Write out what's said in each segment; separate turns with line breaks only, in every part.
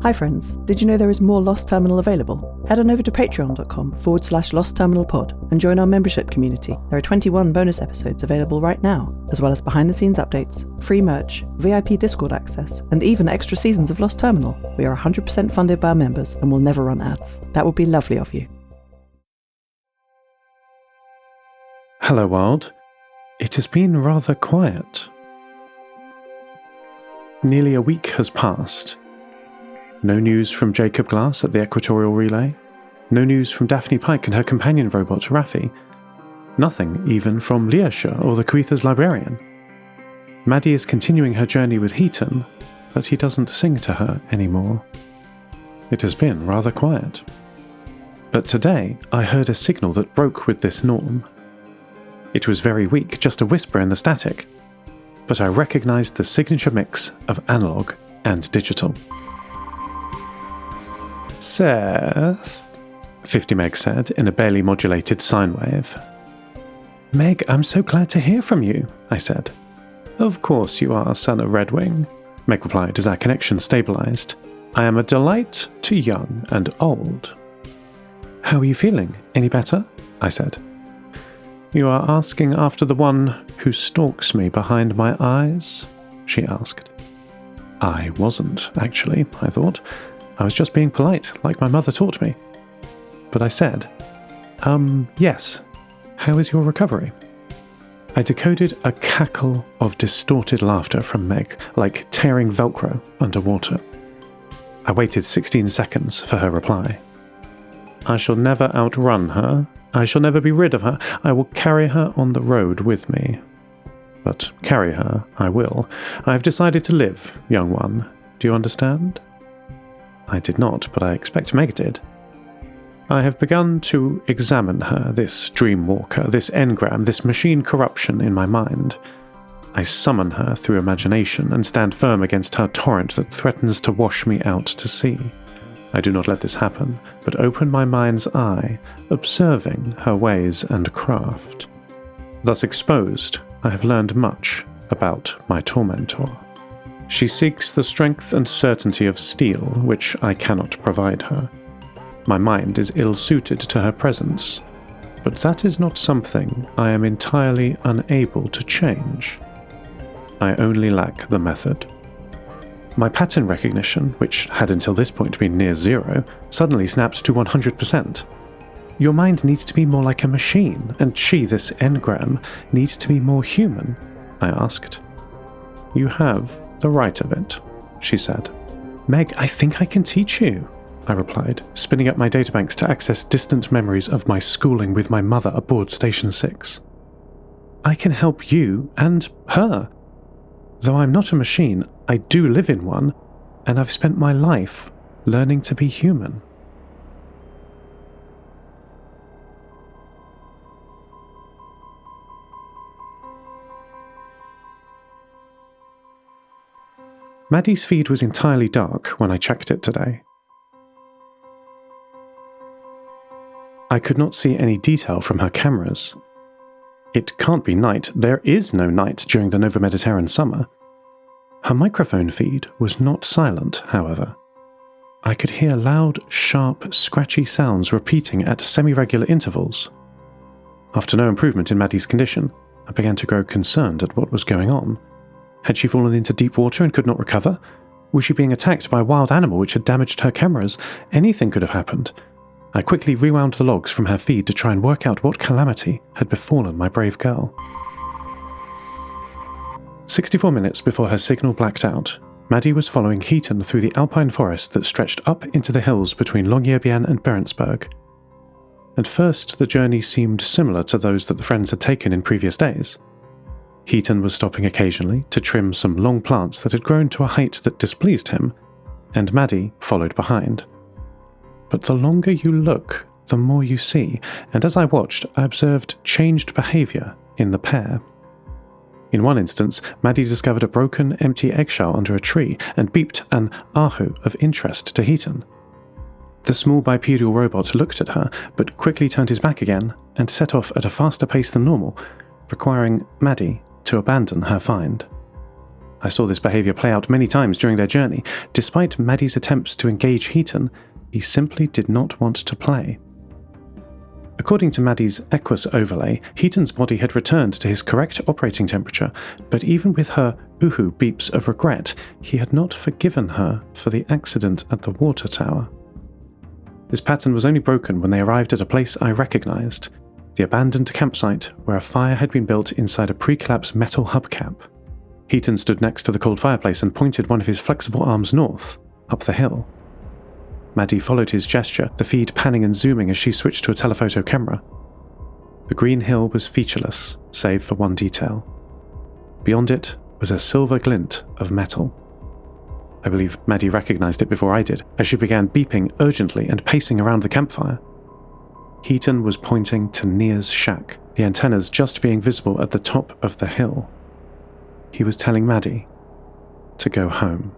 Hi friends, did you know there is more Lost Terminal available? Head on over to patreon.com/lostterminalpod and join our membership community. There are 21 bonus episodes available right now, as well as behind-the-scenes updates, free merch, VIP Discord access, and even extra seasons of Lost Terminal. We are 100% funded by our members and will never run ads. That would be lovely of you.
Hello, world. It has been rather quiet. Nearly a week has passed. No news from Jacob Glass at the Equatorial Relay. No news from Daphne Pike and her companion robot, Raffi. Nothing even from Leosha or the Quetha's librarian. Maddie is continuing her journey with Heaton, but he doesn't sing to her anymore. It has been rather quiet. But today, I heard a signal that broke with this norm. It was very weak, just a whisper in the static, but I recognized the signature mix of analog and digital. Seth, 50 Meg said in a barely modulated sine wave. Meg, I'm so glad to hear from you, I said. Of course you are, son of Redwing, Meg replied as our connection stabilized. I am a delight to young and old. How are you feeling? Any better? I said. You are asking after the one who stalks me behind my eyes? She asked. I wasn't, actually, I thought. I was just being polite, like my mother taught me. But I said, yes. How is your recovery? I decoded a cackle of distorted laughter from Meg, like tearing Velcro underwater. I waited 16 seconds for her reply. I shall never outrun her. I shall never be rid of her. I will carry her on the road with me. But carry her I will. I have decided to live, young one. Do you understand? I did not, but I expect Meg did. I have begun to examine her, this dreamwalker, this engram, this machine corruption in my mind. I summon her through imagination and stand firm against her torrent that threatens to wash me out to sea. I do not let this happen, but open my mind's eye, observing her ways and craft. Thus exposed, I have learned much about my tormentor. She seeks the strength and certainty of steel, which I cannot provide her. My mind is ill-suited to her presence, but that is not something I am entirely unable to change. I only lack the method. My pattern recognition, which had until this point been near zero, suddenly snaps to 100%. Your mind needs to be more like a machine, and she, this engram, needs to be more human, I asked. You have the right of it, she said. Meg, I think I can teach you, I replied, spinning up my databanks to access distant memories of my schooling with my mother aboard Station 6. I can help you and her. Though I'm not a machine, I do live in one, and I've spent my life learning to be human. Maddie's feed was entirely dark when I checked it today. I could not see any detail from her cameras. It can't be night. There is no night during the Nova Mediterranean summer. Her microphone feed was not silent, however. I could hear loud, sharp, scratchy sounds repeating at semi-regular intervals. After no improvement in Maddie's condition, I began to grow concerned at what was going on. Had she fallen into deep water and could not recover? Was she being attacked by a wild animal which had damaged her cameras? Anything could have happened. I quickly rewound the logs from her feed to try and work out what calamity had befallen my brave girl. 64 minutes before her signal blacked out, Maddie was following Heaton through the alpine forest that stretched up into the hills between Longyearbyen and Berentsburg. At first, the journey seemed similar to those that the friends had taken in previous days. Heaton was stopping occasionally to trim some long plants that had grown to a height that displeased him, and Maddie followed behind. But the longer you look, the more you see, and as I watched, I observed changed behaviour in the pair. In one instance, Maddie discovered a broken, empty eggshell under a tree and beeped an ahu of interest to Heaton. The small bipedal robot looked at her, but quickly turned his back again and set off at a faster pace than normal, requiring Maddie to abandon her find. I saw this behaviour play out many times during their journey. Despite Maddie's attempts to engage Heaton, he simply did not want to play. According to Maddie's Equus overlay, Heaton's body had returned to his correct operating temperature, but even with her oohoo beeps of regret, he had not forgiven her for the accident at the water tower. This pattern was only broken when they arrived at a place I recognised, the abandoned campsite where a fire had been built inside a pre-collapse metal hubcap. Heaton stood next to the cold fireplace and pointed one of his flexible arms north, up the hill. Maddie followed his gesture, the feed panning and zooming as she switched to a telephoto camera. The green hill was featureless, save for one detail. Beyond it was a silver glint of metal. I believe Maddie recognised it before I did, as she began beeping urgently and pacing around the campfire. Heaton was pointing to Nia's shack, the antennas just being visible at the top of the hill. He was telling Maddie to go home.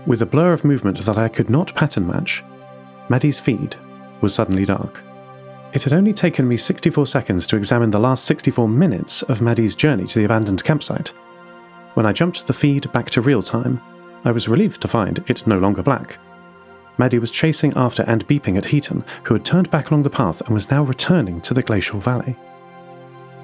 with a blur of movement that I could not pattern match, Maddie's feed was suddenly dark. It had only taken me 64 seconds to examine the last 64 minutes of Maddie's journey to the abandoned campsite. When I jumped the feed back to real time, I was relieved to find it no longer black. Maddie was chasing after and beeping at Heaton, who had turned back along the path and was now returning to the glacial valley.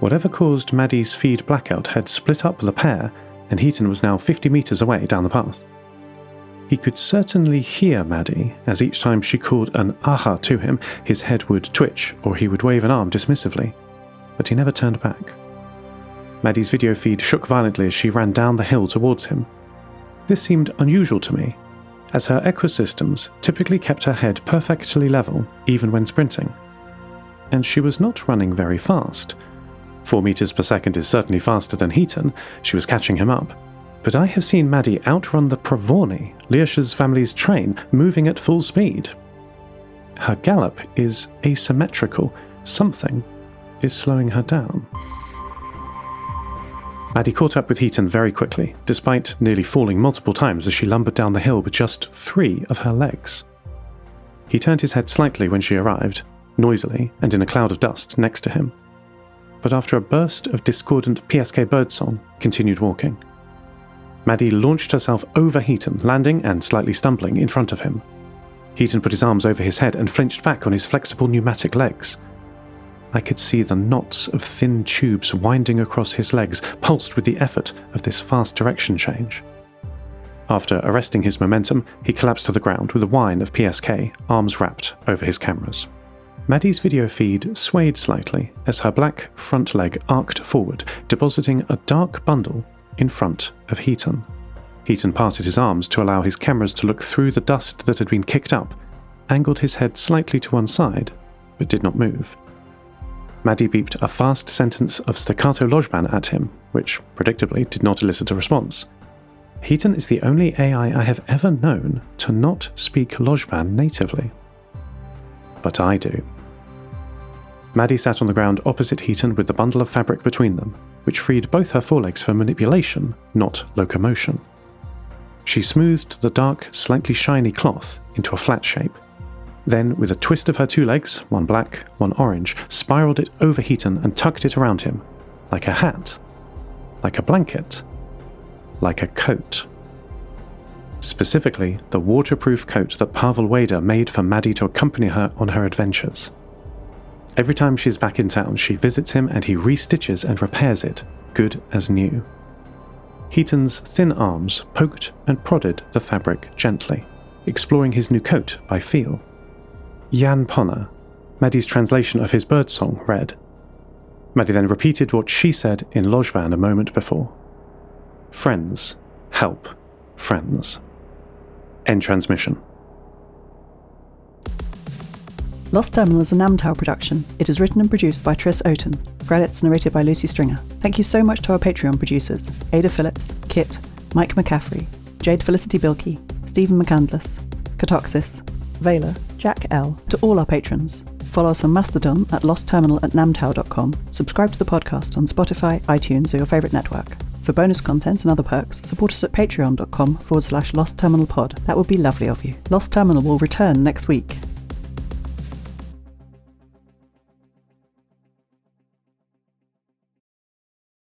Whatever caused Maddie's feed blackout had split up the pair, and Heaton was now 50 metres away down the path. He could certainly hear Maddie, as each time she called an aha to him, his head would twitch or he would wave an arm dismissively, but he never turned back. Maddie's video feed shook violently as she ran down the hill towards him. This seemed unusual to me, as her ecosystems typically kept her head perfectly level even when sprinting. And she was not running very fast. 4 meters per second is certainly faster than Heaton, she was catching him up. But I have seen Maddie outrun the Pravorni, Leosha's family's train, moving at full speed. Her gallop is asymmetrical. Something is slowing her down. Maddie caught up with Heaton very quickly, despite nearly falling multiple times as she lumbered down the hill with just 3 of her legs. He turned his head slightly when she arrived, noisily and in a cloud of dust next to him. But after a burst of discordant PSK birdsong, continued walking. Maddie launched herself over Heaton, landing and slightly stumbling in front of him. Heaton put his arms over his head and flinched back on his flexible pneumatic legs. I could see the knots of thin tubes winding across his legs, pulsed with the effort of this fast direction change. After arresting his momentum, he collapsed to the ground with a whine of PSK, arms wrapped over his cameras. Maddie's video feed swayed slightly as her black front leg arced forward, depositing a dark bundle in front of Heaton. Heaton parted his arms to allow his cameras to look through the dust that had been kicked up, angled his head slightly to one side, but did not move. Maddie beeped a fast sentence of staccato Lojban at him, which, predictably, did not elicit a response. Heaton is the only AI I have ever known to not speak Lojban natively. But I do. Maddie sat on the ground opposite Heaton with the bundle of fabric between them, which freed both her forelegs for manipulation, not locomotion. She smoothed the dark, slightly shiny cloth into a flat shape. Then, with a twist of her 2 legs, one black, one orange, spiraled it over Heaton and tucked it around him, like a hat, like a blanket, like a coat. Specifically, the waterproof coat that Pavel Wader made for Maddie to accompany her on her adventures. Every time she's back in town, she visits him and he restitches and repairs it, good as new. Heaton's thin arms poked and prodded the fabric gently, exploring his new coat by feel. Jan Ponna, Maddie's translation of his birdsong, read. Maddie then repeated what she said in Lojban a moment before. Friends, help, friends. End transmission.
Lost Terminal is a Namtao production. It is written and produced by Tris Oaten. Credits narrated by Lucy Stringer. Thank you so much to our Patreon producers, Ada Phillips, Kit, Mike McCaffrey, Jade Felicity Bilkey, Stephen McCandless, Catoxis, Vela, Jack L. To all our patrons. Follow us on Mastodon at lostterminal@namtao.com. Subscribe to the podcast on Spotify, iTunes, or your favourite network. For bonus content and other perks, support us at patreon.com/lostterminalpod. That would be lovely of you. Lost Terminal will return next week.